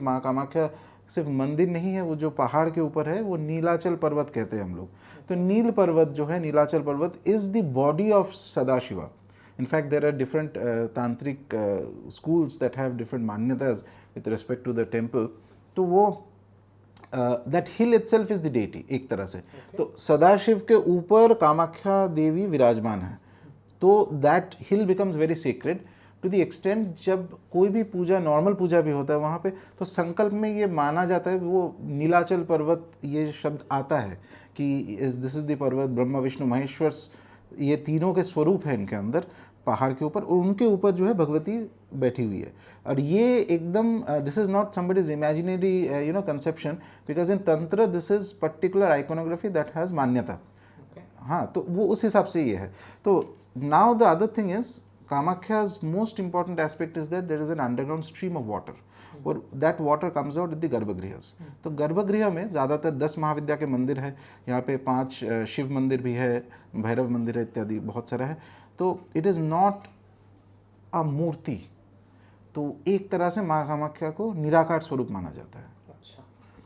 माँ कामाख्या सिर्फ मंदिर नहीं है, वो जो पहाड़ के ऊपर है वो नीलाचल पर्वत कहते हैं हम लोग। तो नील पर्वत जो है, नीलाचल पर्वत is the body of Sadashiva. In fact, there are different tantric schools that have different manyatas with respect to the temple. तो वो that hill itself is the deity एक तरह से। तो सदाशिव के ऊपर कामाख्या देवी विराजमान है। तो that hill becomes very sacred to the extent जब कोई भी पूजा, नॉर्मल पूजा भी होता है वहाँ पे, तो संकल्प में ये माना जाता है, वो नीलाचल पर्वत ये शब्द आता है कि दिस इज द पर्वत, ब्रह्मा विष्णु महेश्वर, ये तीनों के स्वरूप हैं इनके अंदर पहाड़ के ऊपर, और उनके ऊपर जो है भगवती बैठी हुई है। और ये एकदम this is not somebody's imaginary conception, because in tantra this is particular iconography that has मान्यता। हाँ, तो वो उस हिसाब से ये है। तो now the other thing is Kamakhya's most important aspect is that there is an underground stream of water, और that water comes out at the गर्भगृहs। तो गर्भगृह में ज़्यादातर 10 महाविद्या के मंदिर है, यहाँ पे 5 शिव मंदिर भी है, भैरव मंदिर है, इत्यादि बहुत सारा है। तो इट इज़ नॉट अ मूर्ति, तो एक तरह से माँ कामाख्या को निराकार स्वरूप माना जाता है। अच्छा।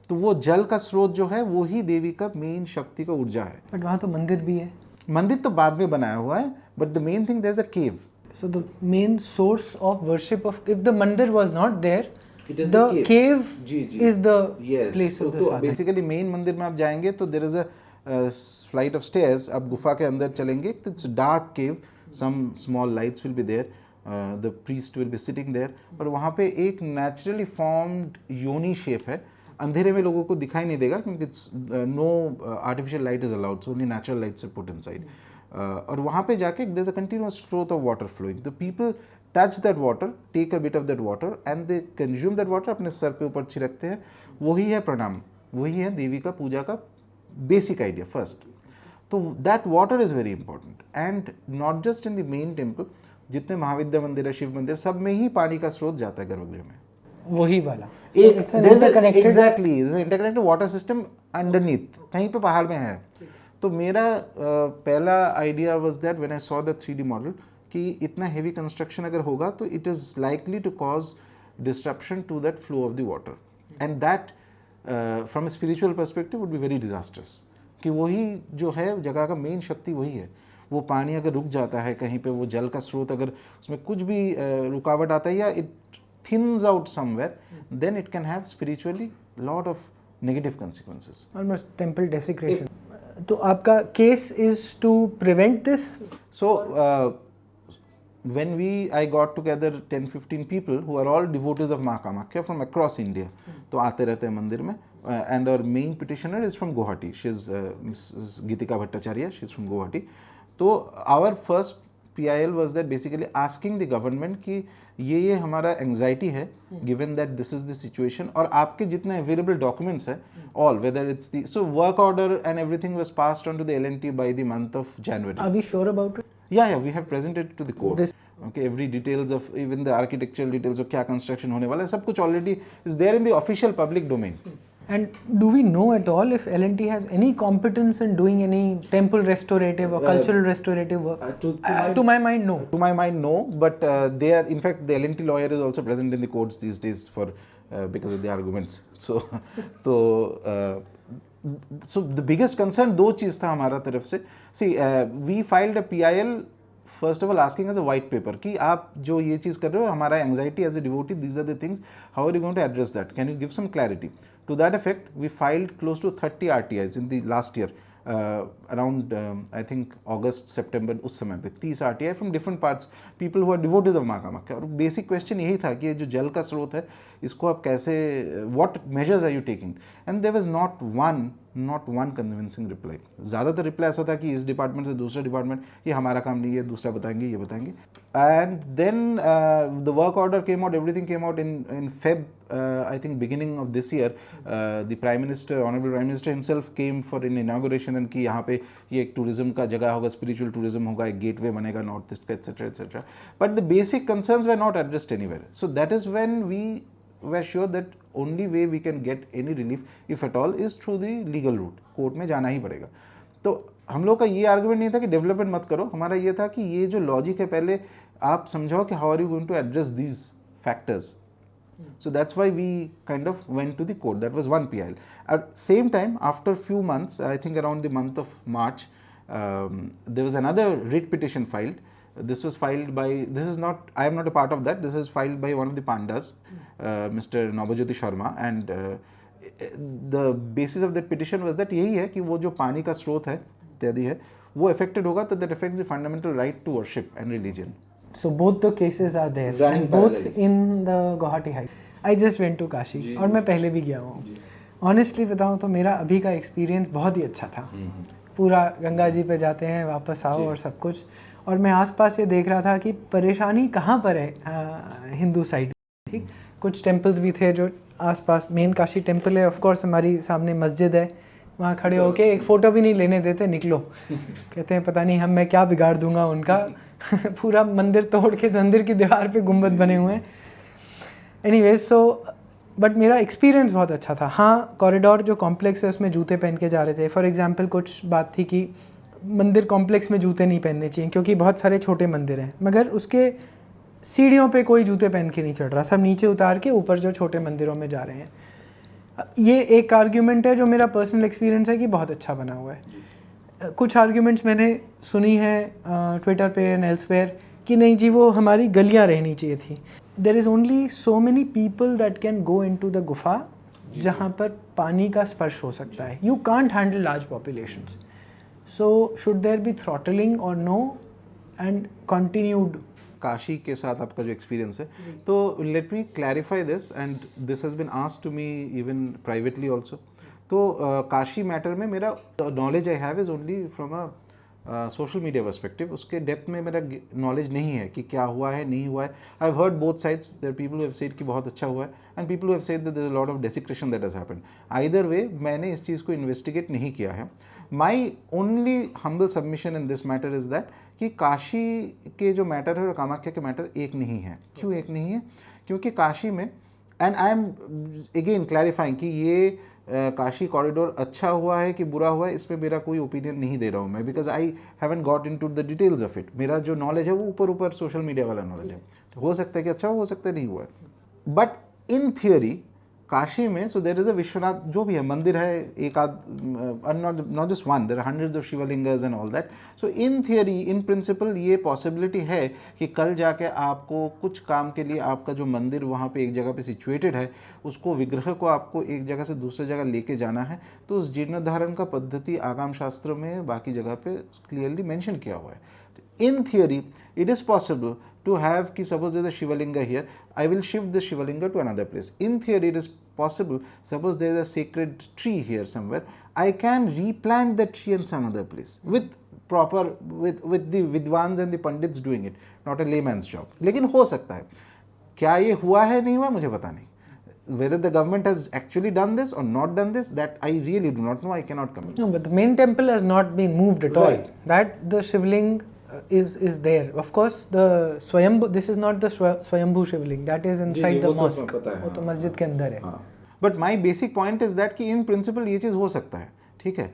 तो वो जल का स्रोत जो है वो ही देवी का मेन शक्ति का ऊर्जा है। बट वहाँ तो मंदिर भी है। मंदिर तो बाद में बनाया हुआ है, but the main thing there is a cave. So the main source of worship of, if the mandir was not there, It is the the cave is the yes. place of the तो sadhana. Basically main मंदिर में आप जाएंगे तो there is a flight of stairs, आप गुफा के अंदर चलेंगे तो it's dark cave, some small lights will be there, the priest will be sitting there, और वहाँ पे एक नेचुरली फॉर्म्ड योनी शेप है। अंधेरे में लोगों को दिखाई नहीं देगा क्योंकि it's no artificial light is allowed, so only natural lights are put inside. और वहाँ पे जाके देयर इज अ कंटिन्यूअस स्ट्रोथ of water flowing, the people touch that water, take a bit of that water and they consume that water, अपने सर पे ऊपर छिड़कते हैं। वही है प्रणाम, वही है देवी का पूजा का बेसिक आइडिया फर्स्ट। तो that water is very important, and not just in the main temple, जितने महाविद्या मंदिर है, शिव मंदिर, सब में ही पानी का स्रोत जाता है गर्भगृह में, वही वाला एक exactly interconnected water system underneath कहीं पे पहाड़ में है। तो मेरा पहला idea was that when I saw the 3D model कि इतना हेवी कंस्ट्रक्शन अगर होगा तो it is likely to cause disruption to that flow of the water, and that from a spiritual perspective would be very disasters, कि वही जो है जगह का मेन शक्ति वही है। वो पानी अगर रुक जाता है कहीं पे, वो जल का स्रोत अगर उसमें कुछ भी रुकावट आता है या it thins out somewhere, then it can have spiritually lot of negative consequences. Almost temple desecration. तो आपका case is to prevent this? So when I got together 10-15 people who are all devotees of Maa Kamakhya from across India, तो आते रहते हैं मंदिर में, and our main petitioner is from Guwahati. She is Mrs. Geetika Bhattacharya. She is from Guwahati. तो our first PIL was that basically asking the government कि ये हमारा एंग्जाइटी है, given that this is the situation, और आपके जितने available documents है, all whether it's the so work order and everything was passed on to the L&T by the month of January. Are we sure about it? Yeah, we have presented it to the court. This- Okay, every details of even the architectural details of क्या construction होने वाला है, सब कुछ already is there in the official public domain. And do we know at all if L&T has any competence in doing any temple restorative or cultural restorative work? To my mind, no. To my mind, no. But they are, in fact, the L&T lawyer is also present in the courts these days for because of the arguments. So the biggest concern दो चीज़ था हमारा तरफ से. See, we filed a PIL first of all asking as a white paper कि आप जो ये चीज़ कर रहे हो, हमारा anxiety as a devotee, these are the things, how are you going to address that? Can you give some clarity? To that effect, we filed close to 30 RTIs in the last year, around I think August, September, उस समय पे 30 RTI from different parts, people who are devotees of Maa Kamakhya. और basic question यही था कि ये जो जल का स्रोत है, इसको आप कैसे, what measures are you taking? And there was not one convincing reply. ज़्यादातर रिप्लाई ऐसा था कि इस डिपार्टमेंट से दूसरा डिपार्टमेंट, ये हमारा काम नहीं है, दूसरा बताएंगे, ये बताएंगे. And then the work order came out, everything came out in Feb, I think beginning of this year. The Prime Minister, Honorable Prime Minister himself came for an inauguration, and कि यहाँ पे ये एक टूरिज्म का जगह होगा, spiritual tourism होगा, एक गेटवे बनेगा नॉर्थ ईस्ट का, etc. etc. But the basic concerns were not addressed anywhere. So that is when we were sure that only way we can get any relief, if at all, is through the legal route. Court में जाना ही पड़ेगा. तो हम लोग का ये argument नहीं था कि डेवलपमेंट मत करो, हमारा ये था कि ये जो लॉजिक है, पहले आप समझाओ कि how are you going to address these factors. So that's why we kind of went to the court. That was one PIL. At same time, after few months, I think around the month of March, there was another writ petition filed. This was filed by, this is not, I am not a part of that, this is filed by one of the pandas, Mr. Nobajyoti Sharma, and the basis of that petition was that यही है कि वो जो पानी का स्रोत है इत्यादि है वो affected होगा तो that affects the fundamental right to worship and religion. So both the cases are there, Running and both parallelly. in the Guwahati High. I just went to Kashi और मैं पहले भी गया हूँ. Honestly बताऊँ तो मेरा अभी का एक्सपीरियंस बहुत ही अच्छा था. पूरा गंगा जी पे जाते हैं, वापस आओ और सब कुछ. और मैं आसपास ये देख रहा था कि परेशानी कहाँ पर है हिंदू साइड. ठीक, कुछ टेम्पल्स भी थे जो आसपास, मेन काशी टेम्पल है, ऑफ कोर्स हमारी सामने मस्जिद है, वहाँ खड़े होके एक फ़ोटो भी नहीं लेने देते, निकलो. कहते हैं पता नहीं मैं क्या बिगाड़ दूंगा उनका. पूरा मंदिर तोड़ के मंदिर की दीवार पे गुंबद बने हुए हैं. एनीवेज, सो बट मेरा एक्सपीरियंस बहुत अच्छा था. हाँ, कॉरिडोर जो कॉम्प्लेक्स है उसमें जूते पहन के जा रहे थे. फॉर एग्जांपल कुछ बात थी कि मंदिर कॉम्प्लेक्स में जूते नहीं पहनने चाहिए क्योंकि बहुत सारे छोटे मंदिर हैं, मगर उसके सीढ़ियों पे कोई जूते पहन के नहीं चढ़ रहा, सब नीचे उतार के ऊपर जो छोटे मंदिरों में जा रहे हैं. ये एक आर्ग्यूमेंट है जो मेरा पर्सनल एक्सपीरियंस है कि बहुत अच्छा बना हुआ है. कुछ आर्ग्यूमेंट्स मैंने सुनी है ट्विटर पे एंड एल्सवेयर कि नहीं जी वो हमारी गलियां रहनी चाहिए थी. There is only so many people that can go into the गुफा जहाँ पर पानी का स्पर्श हो सकता है. You can't handle large populations. So should there be throttling और नो एंड कंटिन्यूड. काशी के साथ आपका जो एक्सपीरियंस है, तो let me clarify this and this has been asked to me even privately also. तो काशी मैटर में मेरा knowledge I have is only from a social media perspective. उसके डेप्थ में मेरा नॉलेज नहीं है कि क्या हुआ है नहीं हुआ है. I have heard both sides. There people who have said कि बहुत अच्छा हुआ है and people who have said that there is a lot of desecration that has happened. Either way मैंने इस चीज़ को इन्वेस्टिगेट नहीं किया है. My only humble submission in this matter is that कि काशी के जो मैटर है और कामाख्या के मैटर एक नहीं है. क्यों एक नहीं है? क्योंकि काशी में, and I am again clarifying कि ये काशी कॉरिडोर अच्छा हुआ है कि बुरा हुआ है, इसमें मेरा कोई ओपिनियन नहीं दे रहा हूँ मैं, because I haven't got into the details of it. मेरा जो नॉलेज है वो ऊपर ऊपर सोशल मीडिया वाला नॉलेज है. हो सकता है कि अच्छा हो सकता है नहीं हुआ है. बट इन थियोरी काशी में, सो देर इज़ अ विश्वनाथ जो भी है मंदिर है, एक आध, not just one, there are hundreds of shivlingas and all that. So in theory, in principle ये पॉसिबिलिटी है कि कल जाके आपको कुछ काम के लिए आपका जो मंदिर वहाँ पे एक जगह पे सिचुएटेड है, उसको विग्रह को आपको एक जगह से दूसरी जगह लेके जाना है, तो उस जीर्णोद्धारण का पद्धति आगम शास्त्र में बाकी जगह पे क्लियरली मेंशन किया हुआ है. In theory, it is possible to have कि suppose there is a Shivalinga here, I will shift the Shivalinga to another place. In theory, it is possible, suppose there is a sacred tree here somewhere, I can replant that tree in some other place with proper, with the Vidwans and the Pandits doing it, not a layman's job. लेकिन हो सकता है. क्या ये हुआ है नहीं हुआ मुझे पता नहीं. Whether the government has actually done this or not done this, that I really do not know. I cannot comment. No, but the main temple has not been moved at all. That the Shivling is there. Of course, the Swayambhu. This is not the Swayambhu Shivling. That is inside the mosque. वो तो मस्जिद के अंदर है. But my basic point is that कि in principle ये चीज़ हो सकता है. ठीक है,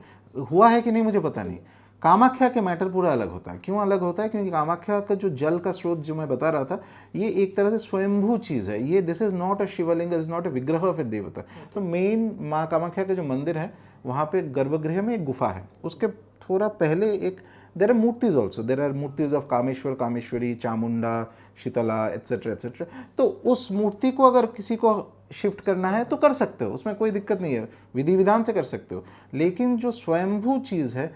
हुआ है कि नहीं मुझे पता नहीं. कामाख्या के मैटर पूरा अलग होता है. क्यों अलग होता है? क्योंकि कामाख्या का जो जल का स्रोत जो मैं बता रहा था, ये एक तरह से स्वयंभू चीज़ है. ये this is not a Shivling, is not a विग्रह ऑफ ए देवता. तो मेन माँ कामाख्या का जो मंदिर है, वहाँ पे गर्भगृह में एक गुफा है. उसके थोड़ा पहले एक देर आर मूर्तिज ऑल्सो. देर आर मूर्तिज of Kameshwar, Kameshwari, Chamunda, Shitala, etcetera etcetera. तो उस मूर्ति को अगर किसी को शिफ्ट करना है तो कर सकते हो, उसमें कोई दिक्कत नहीं है, विधि विधान से कर सकते हो. लेकिन जो स्वयंभू चीज़ है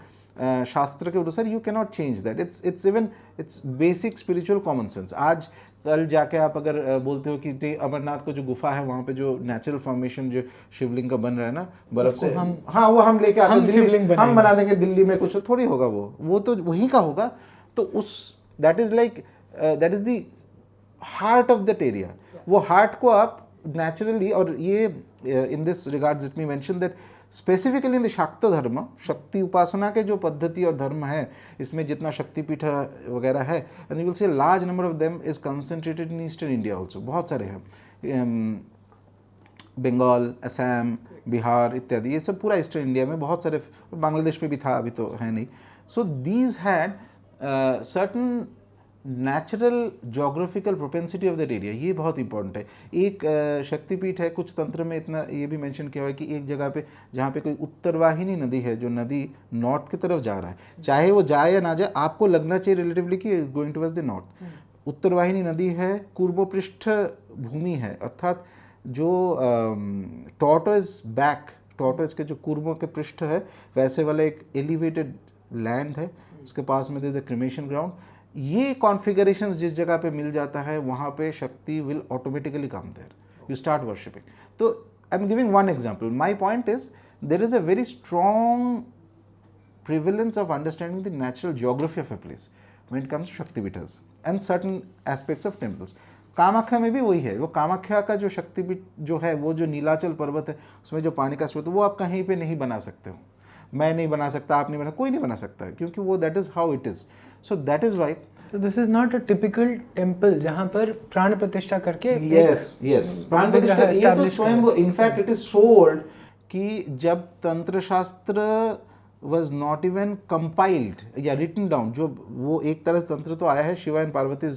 शास्त्र के अनुसार, you cannot change that. It's basic spiritual common sense. आज कल जाके आप अगर बोलते हो कि अमरनाथ को जो गुफा है वहाँ पे जो नेचुरल फॉर्मेशन जो शिवलिंग का बन रहा है ना बर्फ से, हाँ वो हम लेके आते हैं दिल्ली, हम बना देंगे दिल्ली में, कुछ थोड़ी होगा वो तो वहीं का होगा. तो उस that is like that is the heart of that area. वो हार्ट को आप नेचुरली, और ये in this regards let me mention that specifically in the शाक्त धर्म, शक्ति उपासना के जो पद्धति और धर्म है, इसमें जितना शक्तिपीठ वगैरह है, and you will see large number of them is concentrated in eastern India also. बहुत सारे हैं, बंगाल, असम, बिहार इत्यादि, ये सब पूरा ईस्टर्न इंडिया में बहुत सारे. बांग्लादेश में भी था, अभी तो है नहीं. So these had certain natural geographical propensity of that area, ये बहुत इंपॉर्टेंट है। एक शक्तिपीठ है, कुछ तंत्र में इतना ये भी मेंशन किया हुआ है कि एक जगह पे जहाँ पे कोई उत्तरवाहिनी नदी है, जो नदी नॉर्थ की तरफ जा रहा है, चाहे वो जाए या ना जाए, आपको लगना चाहिए रिलेटिवली कि गोइंग टुवर्ड्स द नॉर्थ। उत्तरवाहिनी नदी है, पूर्वपृष्ठ भूमि है, अर्थात जो टॉर्टोइज बैक, टॉर्टोइज के जो कुर्मों के पृष्ठ है, वैसे वाला एक एलिवेटेड लैंड है, उसके पास में there is a cremation ground. ये कॉन्फ़िगरेशंस जिस जगह पे मिल जाता है, वहाँ पे Shakti will automatically come there, you start worshipping. तो I am giving one example, my point is there is a very strong prevalence of understanding the natural geography of a place when it comes to शक्तिपीठs and certain aspects of temples. Kamakhya में भी वही है, वो कामाख्या का जो शक्तिपीठ जो है, वो जो नीलाचल पर्वत है, उसमें जो पानी का स्रोत है, वो आप कहीं पे नहीं बना सकते हो। मैं नहीं बना सकता, आप नहीं बना, कोई नहीं बना सकता है, क्योंकि वो that is how it is. So that is why So this is not a typical temple जहाँ पर प्राण प्रतिष्ठा करके यस प्राण प्रतिष्ठा, ये तो स्वयं, in fact it is so old कि जब तंत्र शास्त्र was not even compiled या written down, जो वो एक तरह से तंत्र तो आया है शिवा एंड पार्वती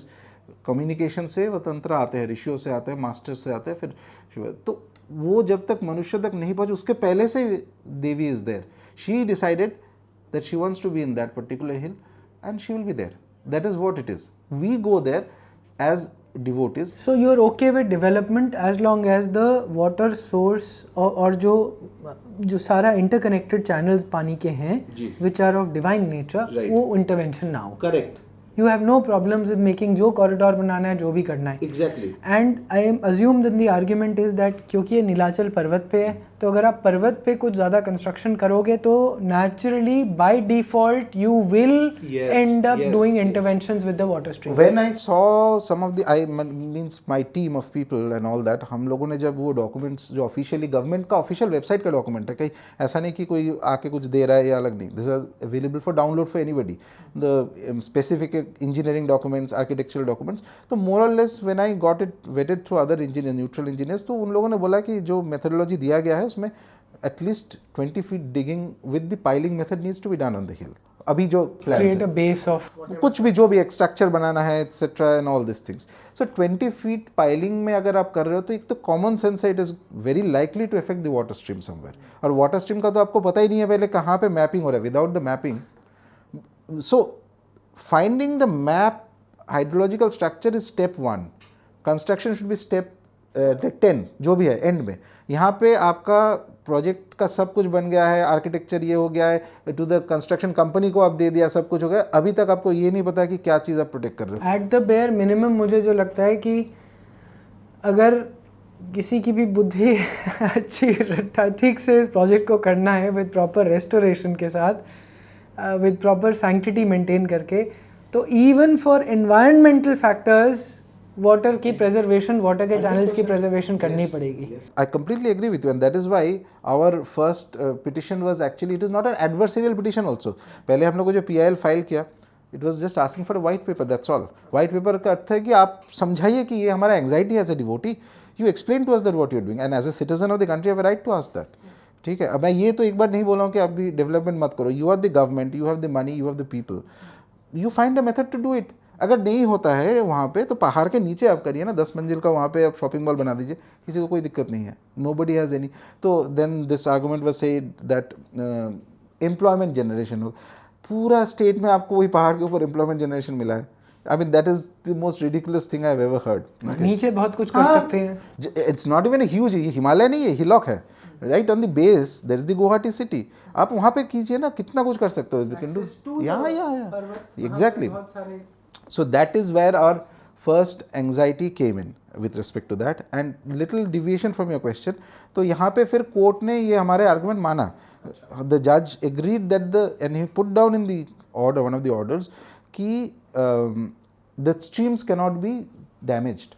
कम्युनिकेशन से, वो तंत्र आते हैं, ऋषियों से आते हैं, मास्टर्स से आते हैं, फिर शिवा, तो वो जब तक मनुष्य तक नहीं पहुंचे, उसके पहले से Devi is there. She decided that she wants to be in that particular hill and she will be there, that is what it is. We go there as devotees. So you're okay with development as long as the water source और जो सारा interconnected channels पानी के हैं, which are of divine nature, वो intervention ना हो। Correct. You have no problems with making जो corridor बनाना है, जो भी करना है। Exactly. And I am assume that the argument is that क्योंकि ये नीलाचल पर्वत पे है, तो अगर आप पर्वत पे कुछ ज़्यादा कंस्ट्रक्शन करोगे तो naturally by default you will end up doing interventions with the water stream. When I saw some of the, I means my team of people and all that, हम लोगों ने जब वो डॉक्यूमेंट्स जो ऑफिशियली गवर्नमेंट का official website का document है, कहीं ऐसा नहीं कि कोई आके कुछ दे रहा है या अलग नहीं, this are available for download for anybody, the specific engineering documents, architectural documents. तो मोर और less when I got it vetted through other engineer, neutral engineers, तो उन लोगों ने बोला कि जो मेथोडोलॉजी दिया गया है उसमें at least 20 feet digging with the piling method needs to be done on the hill. अभी जो create a base of कुछ भी जो भी स्ट्रक्चर बनाना है etcetera and all this things, so 20 feet piling में अगर आप कर रहे हो तो एक तो कॉमन सेंस है, it is very likely to affect the water stream somewhere. और वाटर स्ट्रीम का तो आपको पता ही नहीं है पहले कहाँ पे मैपिंग हो रहा है, without the mapping. So finding the map hydrological structure is step 1, construction should be step 10, जो भी है एंड में। यहाँ पे आपका प्रोजेक्ट का सब कुछ बन गया है, आर्किटेक्चर ये हो गया है, टू द कंस्ट्रक्शन कंपनी को आप दे दिया, सब कुछ हो गया, अभी तक आपको ये नहीं पता कि क्या चीज़ आप प्रोटेक्ट कर रहे हो। एट द बेयर मिनिमम मुझे जो लगता है कि अगर किसी की भी बुद्धि अच्छी ठीक से इस प्रोजेक्ट को करना है विद प्रॉपर रेस्टोरेशन के साथ, विद प्रॉपर सैंक्टिटी मेंटेन करके, तो even for environmental factors water की प्रेजर्वेशन, वाटर के चैनल्स की प्रेजर्वेशन करनी पड़ेगी। I completely agree with you, and that is why our first petition was actually, it is not an adversarial petition also. पहले हम लोग को जो PIL फाइल किया, it was just asking for a white paper, that's all. white paper का अर्थ है कि आप समझाइए कि ये हमारा anxiety as a devotee, you explain to us that what you are doing, and as a citizen of the country I have a right to ask that. ठीक है, अब मैं ये तो एक बार नहीं बोल रहा हूँ कि आप भी डेवलपमेंट मत करो, you are the government, you have the money, you have the people, you find a method to do it. अगर नहीं होता है वहाँ पे तो पहाड़ के नीचे आप करिए ना, 10 मंजिल का वहाँ पे आप शॉपिंग मॉल बना दीजिए, किसी को कोई दिक्कत नहीं है, नोबडी हैज़ एनी। तो then this argument was said that employment generation हो, पूरा स्टेट में आपको वही पहाड़ के ऊपर एम्प्लॉयमेंट जनरेशन मिला है। I mean that is the most ridiculous thing I have ever heard. नीचे बहुत कुछ कर सकते हैं, it's not even huge, Himalaya नहीं है, हिलॉक है, right on the base there is the Guwahati city, आप वहाँ पे कीजिए ना, कितना कुछ कर सकते हो, यू कैन डू, या exactly. So that is where our first anxiety came in with respect to that, and little deviation from your question. तो यहाँ पे फिर कोर्ट ने ये हमारे argument माना, the judge agreed that and he put down in the order, one of the orders, कि the streams cannot be damaged.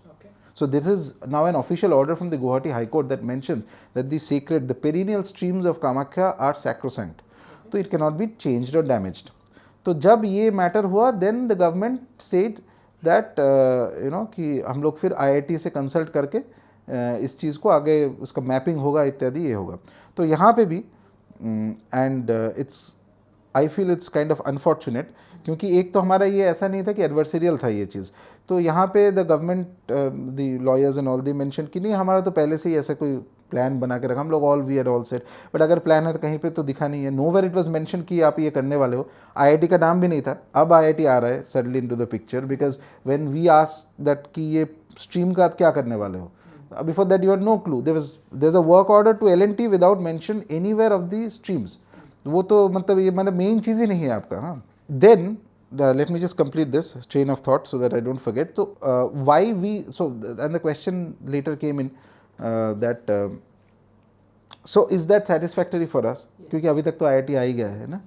So this is now an official order from the Guwahati High Court that mentions that the perennial streams of Kamakhya are sacrosanct. So it cannot be changed or damaged. तो जब ये matter हुआ, then the government said that you know कि हम लोग फिर IIT से consult करके इस चीज़ को आगे उसका मैपिंग होगा इत्यादि, ये होगा। तो यहाँ पे भी and it's I feel it's kind of unfortunate, क्योंकि एक तो हमारा ये ऐसा नहीं था कि एडवर्सरियल था ये चीज़, तो यहाँ पे the government the lawyers and all the mention कि नहीं हमारा तो पहले से ही ऐसा कोई प्लान बना के रखा, हम लोग all we are all set, but अगर प्लान है तो कहीं पे तो दिखा नहीं है, nowhere it was mention कि आप ये करने वाले हो। आईआईटी का नाम भी नहीं था, अब आईआईटी आ रहा है suddenly into the picture, because when we asked that कि ये स्ट्रीम का आप क्या करने वाले हो, before that you had no clue, there is a work order to L&T without mention anywhere of the streams, वो तो मतलब ये मतलब मेन चीज़ ही नहीं है आपका। हाँ, then let me just complete this train of thought so that I don't forget. So why we, so and the question later came in that so is that satisfactory for us, क्योंकि अभी तक तो IIT आ ही गया है ना,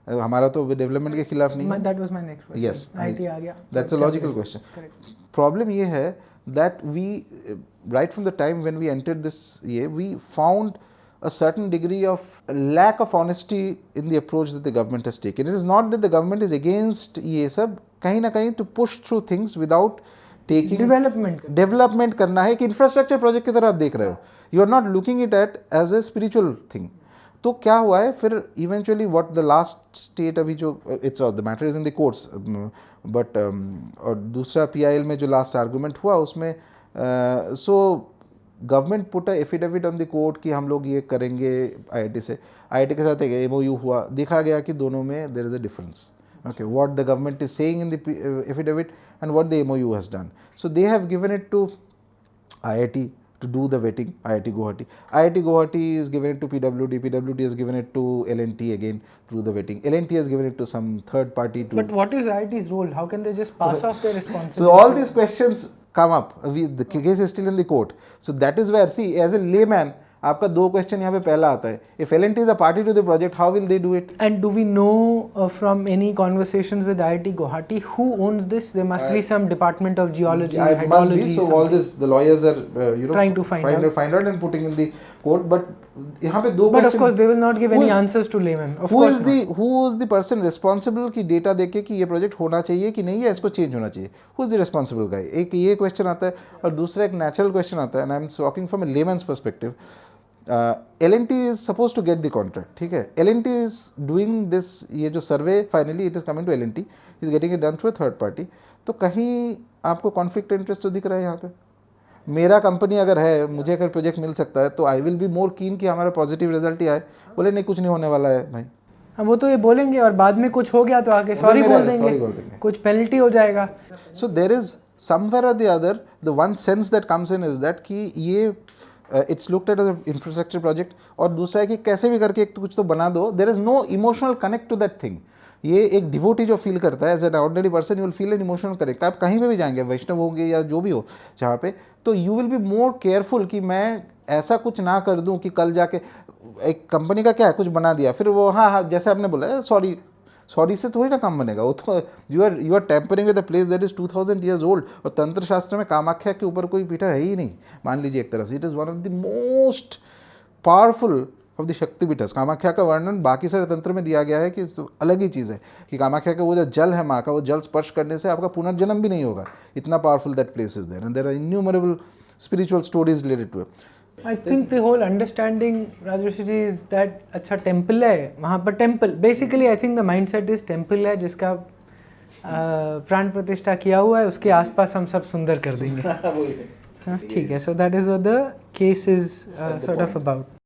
हमारा तो development के खिलाफ नहीं है। That was my next question. Yes, IIT आ गया, that's a logical question. Correct. Problem ये है that we right from the time when we entered this year we found a certain degree of lack of honesty in the approach that the government has taken. It is not that the government is against ये सब, कहीं ना कहीं to push through things without taking development करना है, कि infrastructure project की तरह आप देख रहे हो, you are not looking it at as a spiritual thing. तो क्या हुआ है फिर eventually what the last state अभी जो it's the matter is in the courts, but और दूसरा पीआईएल में जो लास्ट आर्गूमेंट हुआ उसमें so government put a affidavit on the court कि हम लोग ये करेंगे आईआईटी से, आईआईटी के साथ एक एमओयू हुआ, देखा गया कि दोनों में there is a difference, okay, what the government is saying in the affidavit and what the MOU has done. So they have given it to IIT to do the vetting, IIT Guwahati is given it to PWD has given it to L&T again to do the vetting, L&T has given it to some third party to. But what is IIT's role? How can they just pass off their responsibility? So all these questions come up, the case is still in the court, so that is where, see, as a layman आपका दो question यहाँ पे पहला आता है, if L&T is a party to the project, how will they do it? And do we know from any conversations with IIT Guwahati who owns this? There must be some department of geology, It must be, hydrology. so all this the lawyers are trying to find out and putting in the court, but यहाँ पे दो but of course they will not give any answers to laymen. Of who course is the person responsible कि data देके कि ये project होना चाहिए कि नहीं, या इसको चेंज होना चाहिए, who is the responsible guy? एक ये क्वेश्चन आता है, और दूसरा एक नेचुरल क्वेश्चन आता है, and I am talking from a layman's perspective. L&T is supposed to get the contract, ठीक है, L&T is doing this, ये जो survey finally it is coming to L&T, is getting it done through a third party, तो कहीं आपको conflict interest तो दिख रहा है यहाँ पे? मेरा कंपनी अगर है, मुझे अगर प्रोजेक्ट मिल सकता है तो आई विल बी मोर कीन कि हमारा पॉजिटिव रिजल्ट ही आए, बोले नहीं कुछ नहीं होने वाला है भाई, वो तो ये बोलेंगे और बाद में कुछ हो गया तो आके सॉरी बोल देंगे, कुछ पेनल्टी हो जाएगा. सो देयर इज समवेयर और the other the one sense that comes in is that कि ये it's looked at as infrastructure project, और दूसरा है कि कैसे भी करके एक कुछ तो बना दो, there is no emotional connect to that thing. ये एक डिवोटी जो फील करता है as an ordinary person, you will feel an emotional connect. आप कहीं पे भी जाएंगे, वैष्णव होंगे या जो भी हो जहाँ पे, तो you will be more careful कि मैं ऐसा कुछ ना कर दूं कि कल जाके एक कंपनी का क्या है कुछ बना दिया, फिर वो हाँ जैसे आपने बोला सॉरी से थोड़ी ना काम बनेगा, वो तो you are tampering with a place that is 2000 years old. और तंत्र शास्त्र में कामाख्या के ऊपर कोई पीठा है ही नहीं, मान लीजिए एक तरह से. It is one of the most powerful of the Shaktipeeths. Kamakhya का वर्णन बाकी सारे तंत्र में दिया गया है कि अलग ही चीज़ है, कि कामाख्या का वो जो जल है माँ का, वो जल स्पर्श करने से आपका पुनर्जन्म भी नहीं होगा, इतना powerful that place is there, and there are innumerable spiritual stories related to it. I think the whole understanding, Rajeshri ji, is that अच्छा टेम्पल है वहाँ पर, temple basically I think the mindset is temple है जिसका प्राण प्रतिष्ठा किया हुआ है, उसके आसपास हम सब सुंदर कर देंगे. ठीक है, सो that is what the case is sort of about.